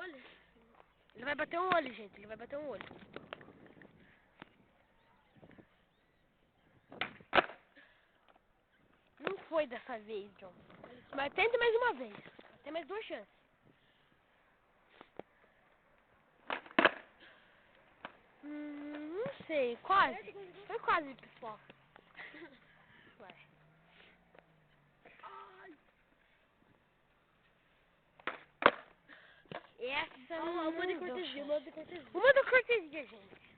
olho? Ele vai bater um olho, gente. Ele vai bater um olho. Não foi dessa vez, John. Mas tenta mais uma vez. Tem mais 2 chances. Não sei. Quase. Foi quase, pessoal. Vai. Essa Uma de não deu cortesia, chance. uma de cortesia. Uma da cortesia, gente.